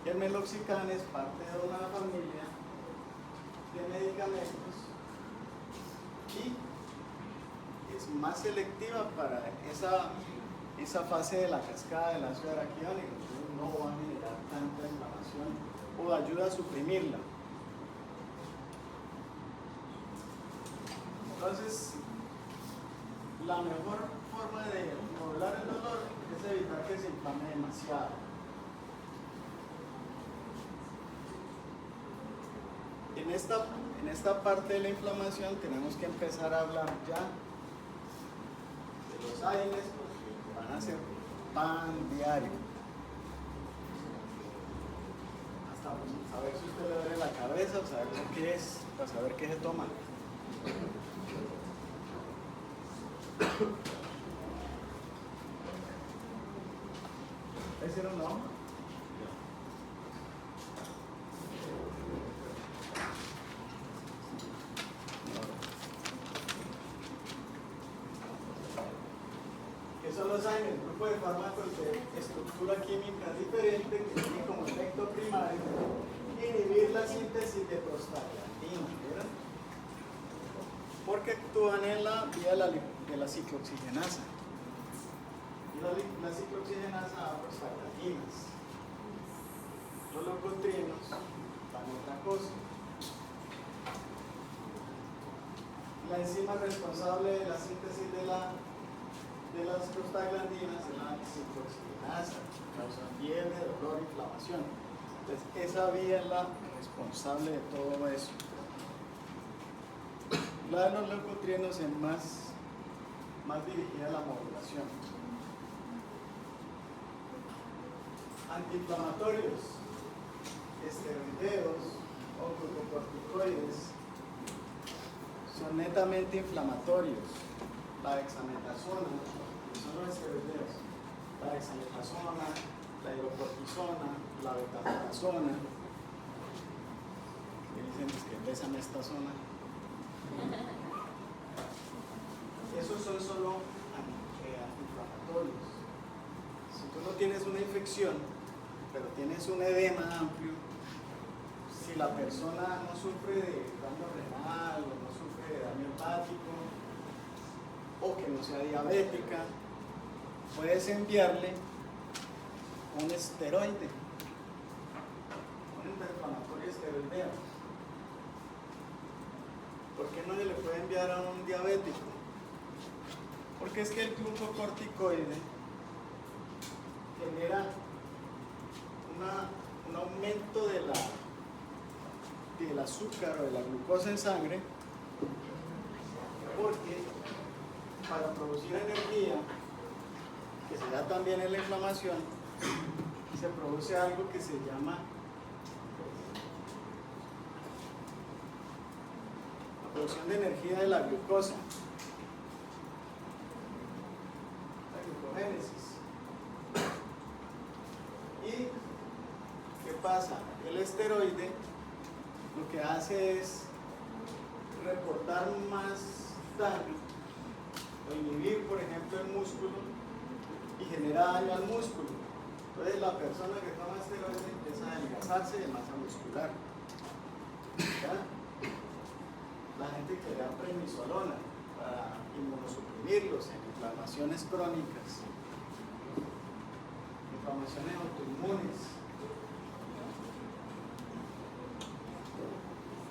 El meloxicam es parte de una familia de medicamentos y es más selectiva para esa fase de la cascada del ácido araquidónico, entonces no va a generar tanta inflamación o ayuda a suprimirla. Entonces, la mejor forma de modular el dolor es evitar que se inflame demasiado. En esta parte de la inflamación tenemos que empezar a hablar ya de los AINES, porque van a ser pan diario. Hasta saber si usted le duele la cabeza o saber qué es, para saber qué se toma. ¿Ese era un no? ¿Qué son los AINES? El grupo de fármacos de estructura química diferente que tiene como efecto primario inhibir la síntesis de prostaglandina, ¿verdad? Porque actúan en la vía de la ciclooxigenasa. Y la ciclooxigenasa da prostaglandinas. Los leucotrienos dan otra cosa. La enzima responsable de la síntesis de las prostaglandinas es la ciclooxigenasa, causa fiebre, dolor, inflamación. Entonces, esa vía es la responsable de todo eso. La de los leucotrienos es más dirigida a la modulación. Antiinflamatorios, esteroideos o glucocorticoides son netamente inflamatorios. La dexametasona, que son los esteroideos, la dexametasona, la hidrocortisona, la betametasona, que dicen que besan esta zona. Esos son solo antiinflamatorios. Si tú no tienes una infección, pero tienes un edema amplio, si la persona no sufre de daño renal o no sufre de daño hepático o que no sea diabética, puedes enviarle un esteroide, un antiinflamatorio esteroideo. ¿Por qué no se le puede enviar a un diabético? Porque es que el glucocorticoide genera un aumento del azúcar o de la glucosa en sangre, porque para producir energía, que se da también en la inflamación, se produce algo que se llama la producción de energía de la glucosa, la glucogénesis. ¿Y qué pasa? El esteroide lo que hace es reportar más daño o inhibir, por ejemplo, el músculo y genera daño al músculo. Entonces la persona que toma esteroides empieza a adelgazarse de masa muscular. ¿Ya? La gente que le da prednisolona para inmunosuprimirlos en inflamaciones crónicas, inflamaciones autoinmunes,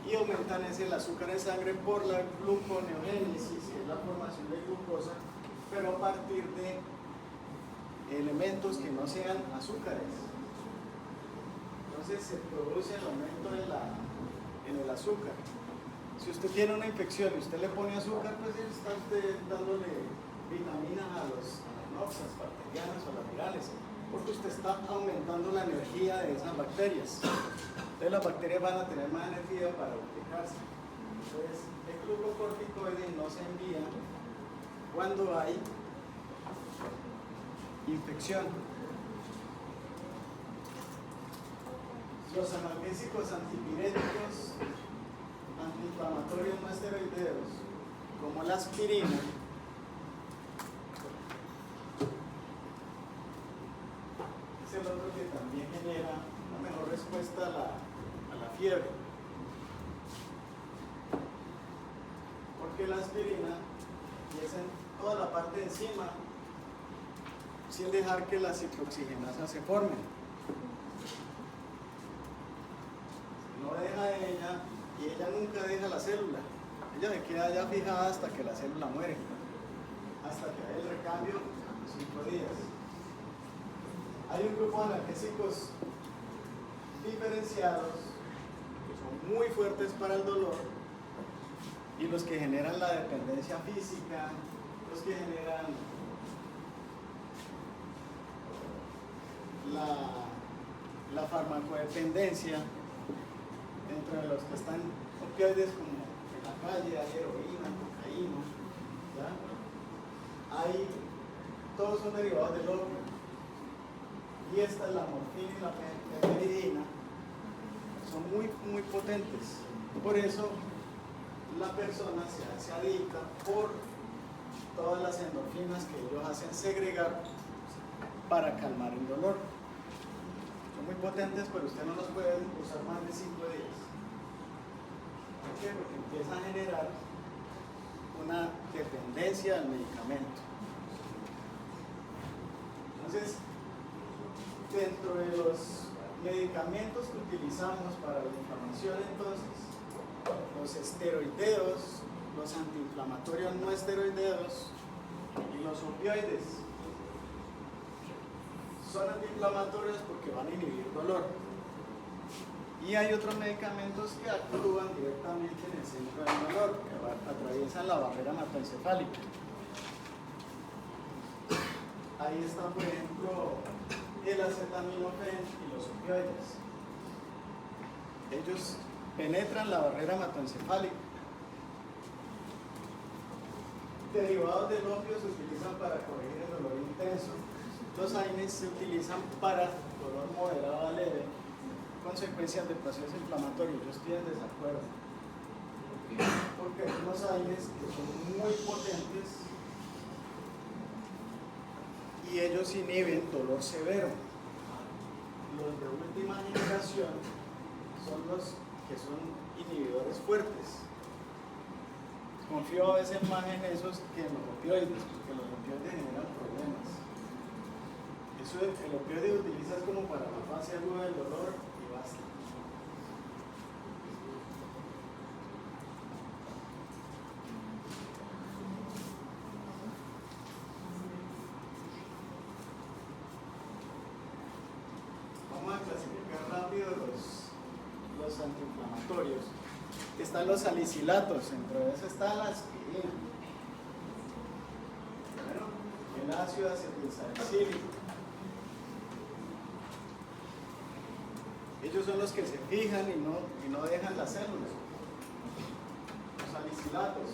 y aumentan el azúcar en sangre por la gluconeogénesis, que es la formación de glucosa, pero a partir de elementos que no sean azúcares. Entonces se produce el aumento en el azúcar. Si usted tiene una infección y usted le pone azúcar, pues está usted dándole vitaminas a las noxas bacterianas o las virales, porque usted está aumentando la energía de esas bacterias. Entonces las bacterias van a tener más energía para duplicarse. Entonces el glucocorticoide no se envía cuando hay infección. Los analgésicos antipiréticos, antiinflamatorios no esteroideos, como la aspirina, es el otro que también genera una mejor respuesta a la fiebre. Porque la aspirina, y es en toda la parte de encima, sin dejar que las ciclooxigenasas se formen. No deja ella, y ella nunca deja la célula. Ella se queda ya fijada hasta que la célula muere, hasta que hay el recambio en 5 días. Hay un grupo de analgésicos diferenciados que son muy fuertes para el dolor y los que generan la dependencia física, los que generan la farmacodependencia, dentro de los que están opioides como en la calle, hay heroína, cocaína, ¿ya? Todos son derivados del opio. Y esta, la morfina y la pepridina, son muy potentes. Por eso la persona se hace adicta por todas las endorfinas que ellos hacen segregar para calmar el dolor. Son muy potentes, pero usted no los puede usar más de 5 días. ¿Por qué? Porque empieza a generar una dependencia al medicamento. Entonces, dentro de los medicamentos que utilizamos para la inflamación, entonces, los esteroideos, los antiinflamatorios no esteroideos y los opioides son antiinflamatorios porque van a inhibir dolor. Y hay otros medicamentos que actúan directamente en el centro del dolor, que atraviesan la barrera hematoencefálica. Ahí está, por ejemplo, el acetaminofén y los opioides. Ellos penetran la barrera hematoencefálica. Derivados del opio se utilizan para corregir el dolor intenso. Los AINES se utilizan para dolor moderado a leve, consecuencias del proceso inflamatorio. Yo estoy en desacuerdo. Porque hay unos AINES que son muy potentes y ellos inhiben dolor severo. Los de última generación son los que son inhibidores fuertes. Confío a veces más en esos que en los opioides, porque los opioides generan problemas. Eso el opioide utilizas como para la fase aguda del dolor y basta. Vamos a clasificar rápido los antiinflamatorios. Están los salicilatos, dentro de eso está la aspirina. Bueno, el ácido acetilsalicílico. Ellos son los que se fijan y no dejan las células. Los salicilatos.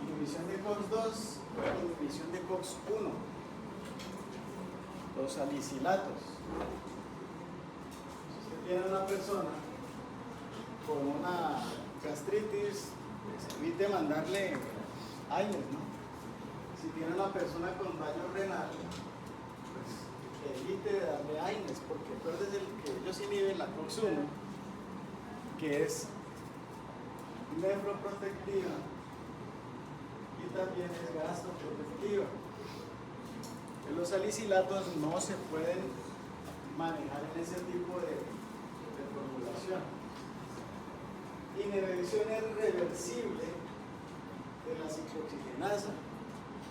Inhibición de COX-2, inhibición de COX-1. Los salicilatos. Si usted tiene una persona con una gastritis, pues evite mandarle AINES, ¿no? Si tiene una persona con daño renal, pues evite darle AINES, porque entonces que ellos inhiben la COX-1, que es nefroprotectiva y también es gastroprotectiva. Los salicilatos no se pueden manejar en ese tipo de formulación. Inhibición irreversible de la ciclooxigenasa.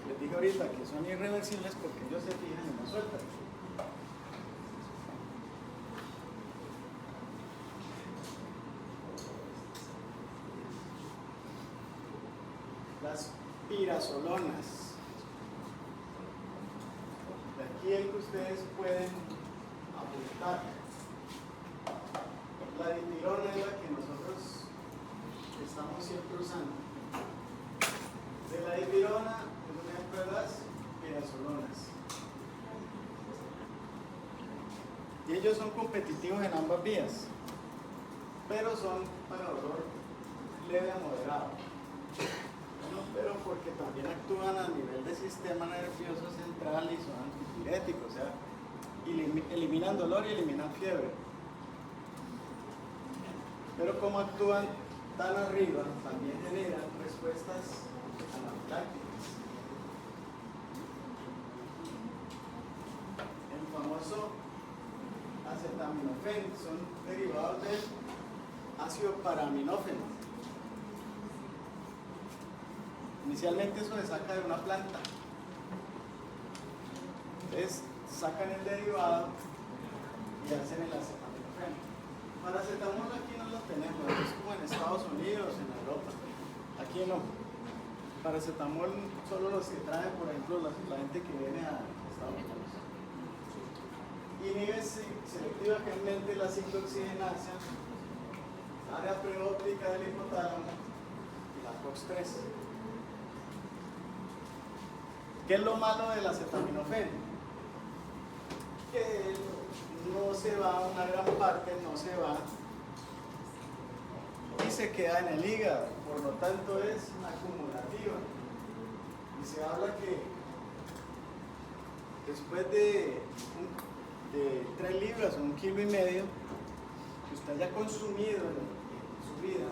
Les dije ahorita que son irreversibles porque ellos se fijan y no sueltan. Las pirazolonas. De aquí el que ustedes pueden apuntar. La dipirona es la que nosotros estamos siempre usando. De la dipirona es un ejemplo de las pirazolonas. Y ellos son competitivos en ambas vías, pero son para dolor leve a moderado. Bueno, pero porque también actúan a nivel del sistema nervioso central y son antipiréticos, o sea, eliminan dolor y eliminan fiebre. Pero como actúan tan arriba, también generan respuestas anafilácticas. El famoso acetaminofén son derivados del ácido paraminófeno. Inicialmente eso se saca de una planta. Entonces sacan el derivado y hacen el acetaminofén. Paracetamol aquí no lo tenemos, es como en Estados Unidos, en Europa. Aquí no. Paracetamol solo los que traen, por ejemplo, la gente que viene a Estados Unidos. Inhibe selectivamente la ciclooxigenasa, la área preóptica del hipotálamo y la COX-3. ¿Qué es lo malo del acetaminofén? Que no se va, una gran parte no se va y se queda en el hígado, por lo tanto es acumulativa. Y se habla que después de 3 libras o 1,5 kilos que usted haya consumido en su vida,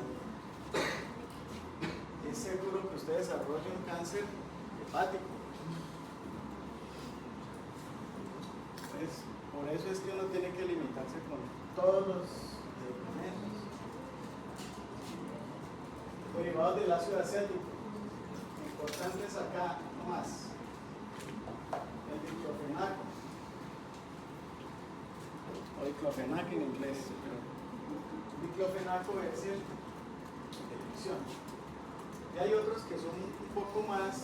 es seguro que usted desarrolle un cáncer hepático. Por eso es que uno tiene que limitarse con todos los medicamentos. Derivados del ácido acético. Importantes acá, no más. El diclofenaco. O diclofenaco en inglés. Pero diclofenaco es el de elección. Y hay otros que son un poco más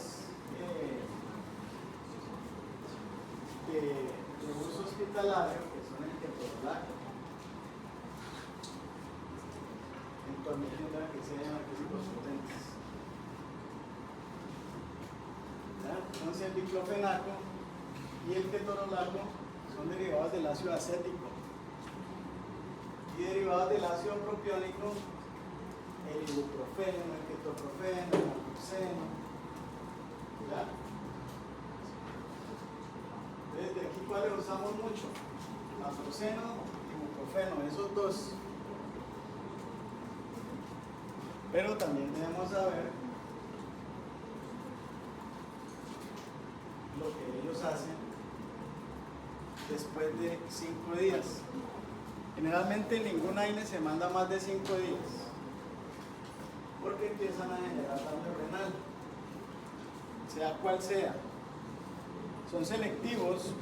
de uso hospitalario, que son el ketorolaco, en tormenta que sean analgésicos potentes. Entonces el diclofenaco y el ketorolaco son derivados del ácido acético y derivados del ácido propiónico, el ibuprofeno, el ketoprofeno, el naproxeno. Desde aquí, ¿cuáles usamos mucho? Naproxeno, ibuprofeno, esos dos. Pero también debemos saber lo que ellos hacen después de 5 días. Generalmente ningún AINE se manda más de 5 días, porque empiezan a generar daño renal, sea cual sea. Son selectivos,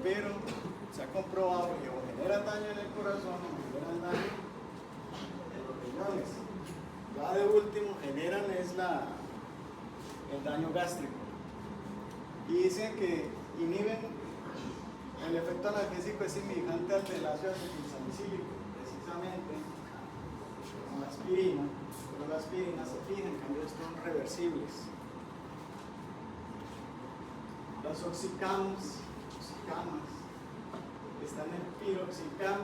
pero se ha comprobado que o generan daño en el corazón o generan daño en los riñones. Ya de último generan es el daño gástrico. Y dicen que inhiben el efecto analgésico, es semejante al del ácido acetilsalicílico, precisamente, como la aspirina, pero la aspirina se fija, en cambio son reversibles. Las oxicamas están en piroxicam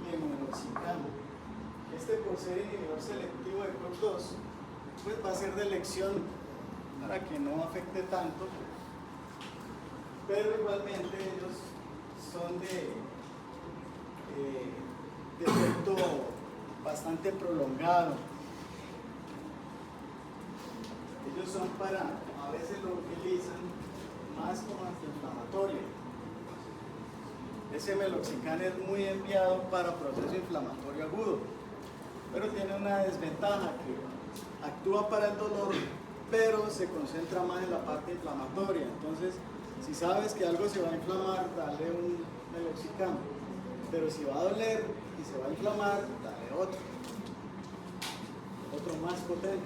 y en monoxicam. Por ser inhibidor selectivo de COX-2, pues va a ser de elección para que no afecte tanto, pero igualmente ellos son de efecto bastante prolongado. Ellos son a veces lo utilizan más como antiinflamatorio. Ese meloxicam es muy enviado para proceso inflamatorio agudo, pero tiene una desventaja que actúa para el dolor, pero se concentra más en la parte inflamatoria. Entonces, si sabes que algo se va a inflamar, dale un meloxicam, pero si va a doler y se va a inflamar, dale otro más potente.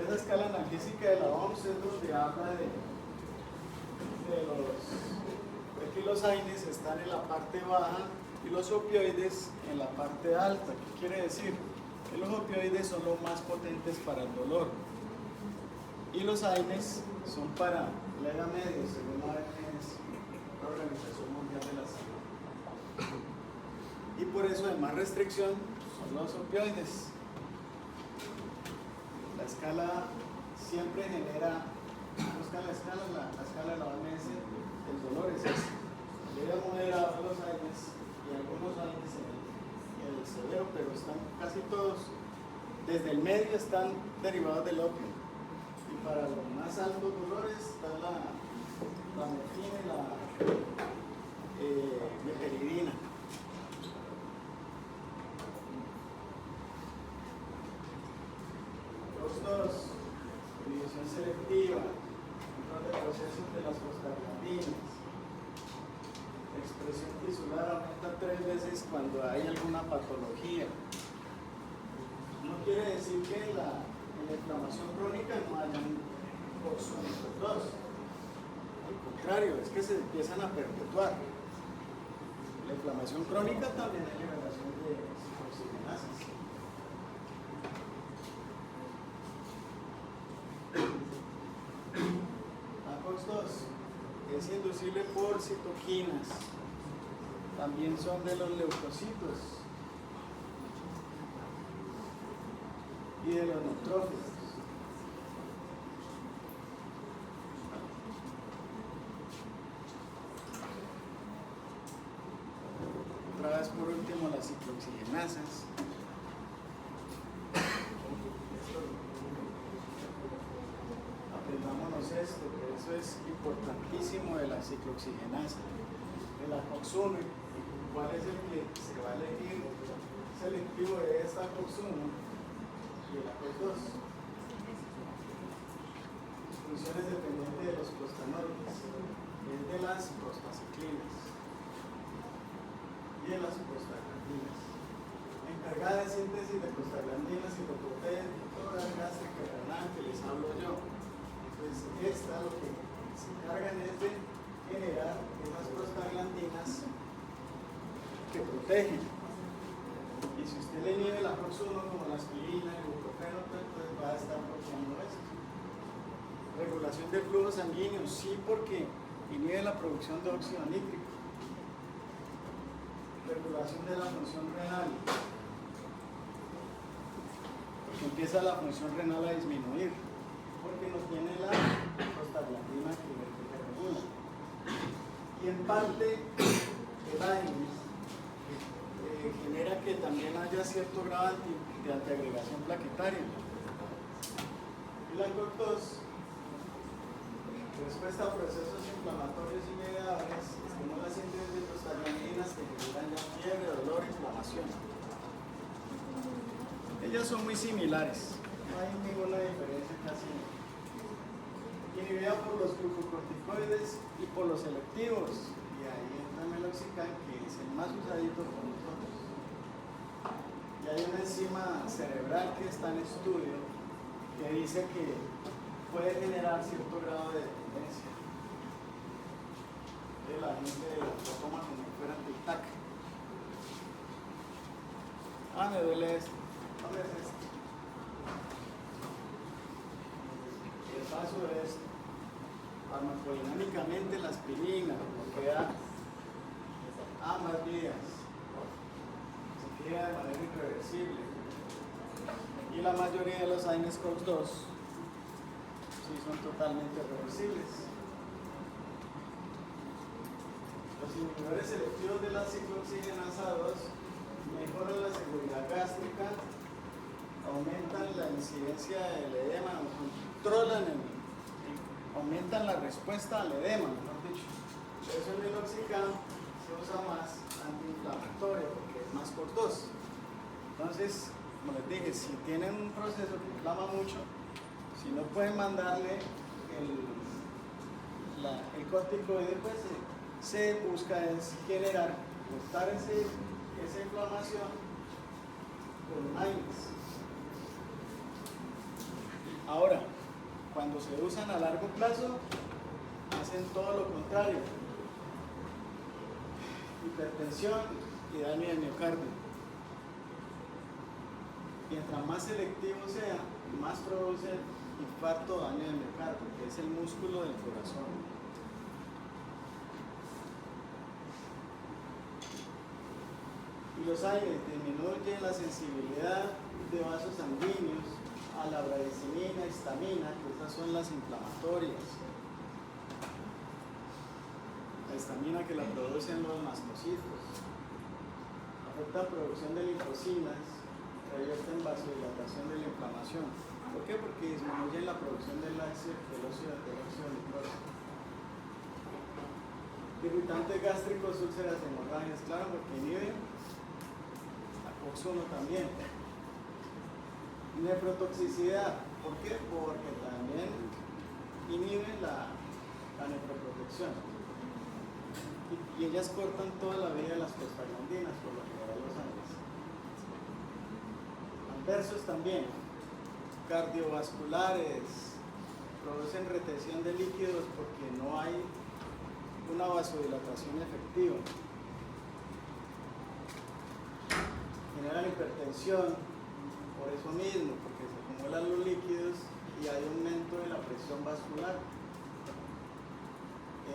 Esa escala analgésica de la OMS es donde habla de aquí los AINES están en la parte baja y los opioides en la parte alta. ¿Qué quiere decir? Que los opioides son los más potentes para el dolor y los AINES son para la edad media, según la Organización Mundial de la Salud. Y por eso de más restricción son los opioides. La escala siempre genera, busca la escala de la OMS, el dolor es este. Llega moderado los AINES y algunos AINES en el severo, pero están casi todos, desde el medio están derivados del opio. Y para los más altos dolores está la morfina y la meperidina. Los dos, inhibición selectiva, control de procesos de las prostaglandinas, expresión tisular aumenta 3 veces cuando hay alguna patología. No quiere decir que en la inflamación crónica no haya oxónicos 2. Al contrario, es que se empiezan a perpetuar. En la inflamación crónica también hay liberación de oxigenasas. La COX-2 es inducible por citoquinas, también son de los leucocitos y de los neutrófilos. Otra vez por último las ciclooxigenasas. Aprendámonos esto, que eso es importantísimo de la ciclooxigenasa, de la COX-1, cuál es el que se va a elegir selectivo de esta COX-1 y de la COX-2. Funciones dependientes de los prostanólicos, es de las prostaciclinas y de las prostaglandinas. Encargada de síntesis de prostaglandinas y citototora gástrica renal que les hablo yo. Pues esta lo que se encargan es de generar esas prostaglandinas que protegen. Y si usted le inhibe la COX-1 como la aspirina, el ibuprofeno, pues va a estar bloqueando esto. Regulación del flujo sanguíneo, sí, porque inhibe la producción de óxido nítrico. Regulación de la función renal, porque empieza la función renal a disminuir, porque no tiene la prostaglandina que regula. Y en parte el AINES genera que también haya cierto grado de antiagregación plaquetaria. Y la COX-2, respuesta a procesos inflamatorios y mediadores, estimula la síntesis de prostaglandinas que generan ya fiebre, dolor, inflamación. Ellas son muy similares, no hay ninguna diferencia casi. Inhibida por los glucocorticoides y por los selectivos, y ahí entra meloxicam, que es el más usadito por nosotros. Y hay una enzima cerebral que está en estudio que dice que puede generar cierto grado de dependencia. La gente lo toma como si fuera tic-tac. Ah, me duele esto. ¿Dónde es esto? El paso de esto. Farmacodinámicamente la aspirina bloquea ambas vías. Se queda de manera irreversible. Y la mayoría de los AINES COX-2 sí son totalmente reversibles. Los inhibidores selectivos de la ciclooxigenasa 2 mejoran la seguridad gástrica, aumentan la incidencia del edema, aumentan la respuesta al edema, mejor dicho. Por eso el meloxicam se usa más antiinflamatorio porque es más COX-2. Entonces, como les dije, si tienen un proceso que inflama mucho, si no pueden mandarle el corticoide, pues se busca es generar, cortar esa inflamación con AINES. Ahora, cuando se usan a largo plazo, más hacen todo lo contrario. Hipertensión y daño del miocardio. Mientras más selectivo sea, más produce infarto o daño del miocardio, que es el músculo del corazón. Y los aires disminuyen la sensibilidad de vasos sanguíneos a la bradicimina, histamina, que estas son las inflamatorias. La histamina que la producen los mastocitos. Afecta la producción de linfocinas, revierte en vasodilatación de la inflamación. ¿Por qué? Porque disminuyen la producción del óxido de nitrógeno. Irritantes gástricos, úlceras, hemorragias, claro, porque inhiben la COX-1 también. Nefrotoxicidad, ¿por qué? Porque también inhiben la nefroprotección. Y ellas cortan toda la vida de las prostaglandinas, por lo general los ángeles. Adversos también, cardiovasculares, producen retención de líquidos porque no hay una vasodilatación efectiva. Generan hipertensión por eso mismo, porque se acumulan los líquidos y hay aumento de la presión vascular.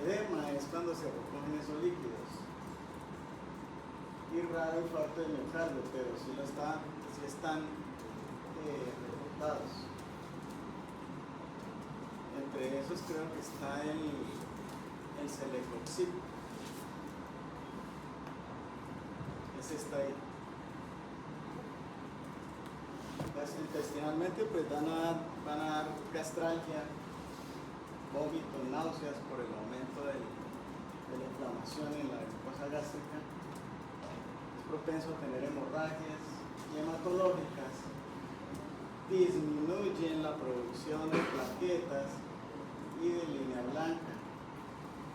Edema es cuando se recogen esos líquidos. Y raro infarto de miocardio, pero sí están reportados. Entre esos creo que está el celecoxib. Ese está ahí. Pues, intestinalmente pues van a dar gastralgia, vómitos, náuseas por el aumento de la inflamación en la glucosa gástrica. Es propenso a tener hemorragias y hematológicas. Disminuyen la producción de plaquetas y de línea blanca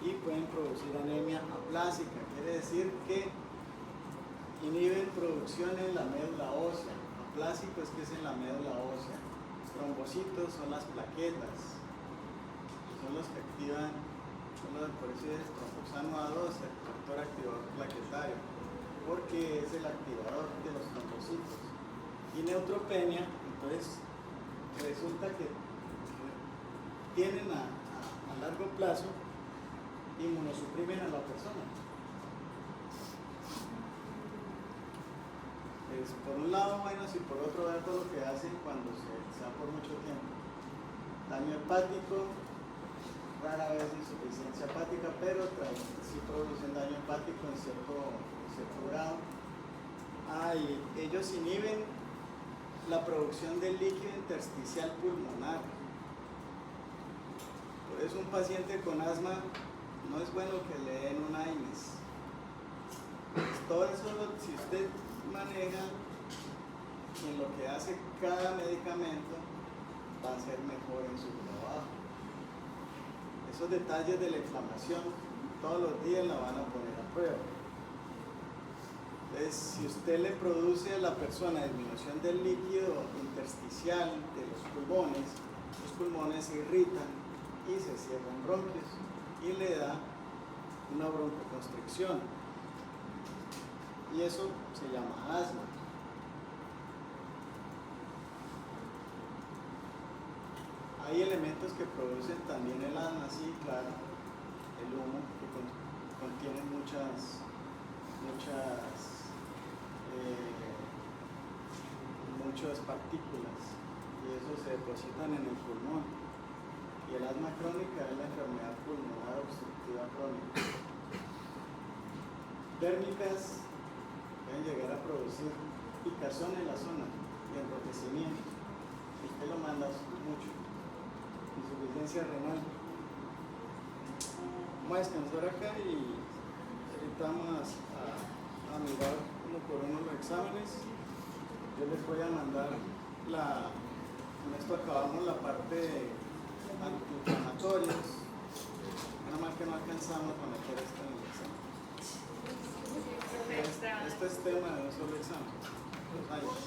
y pueden producir anemia aplásica, quiere decir que inhiben producción en la médula ósea. Aplásico es que es en la médula ósea. Trombocitos son las plaquetas, son los que activan, por eso es tromboxano A2, el factor activador plaquetario, porque es el activador de los trombocitos. Y neutropenia, entonces resulta que tienen a largo plazo inmunosuprimen a la persona. Por un lado buenos y por otro ver todo lo que hacen cuando se da por mucho tiempo. Daño hepático, rara vez insuficiencia hepática, pero sí producen daño hepático en cierto grado. Y ellos inhiben la producción del líquido intersticial pulmonar. Por eso un paciente con asma no es bueno que le den un AINES. Todo eso, si usted maneja en lo que hace cada medicamento, va a ser mejor en su trabajo. Esos detalles de la inflamación todos los días la van a poner a prueba. Entonces, si usted le produce a la persona disminución del líquido intersticial de los pulmones se irritan y se cierran bronquios y le da una broncoconstricción. Y eso se llama asma. Hay elementos que producen también el asma, sí, claro. El humo, que contiene muchas partículas y eso se depositan en el pulmón. Y el asma crónica es la enfermedad pulmonar obstructiva crónica. Térmicas pueden llegar a producir picazón en la zona y enrojecimiento. Usted lo manda mucho. Insuficiencia renal. Vamos a descansar acá y ahorita vamos a mirar uno por uno los exámenes. Yo les voy a mandar con esto acabamos la parte de antiinflamatorios. Nada más que no alcanzamos a meter esto en el examen. Este es tema de un solo examen. Los años.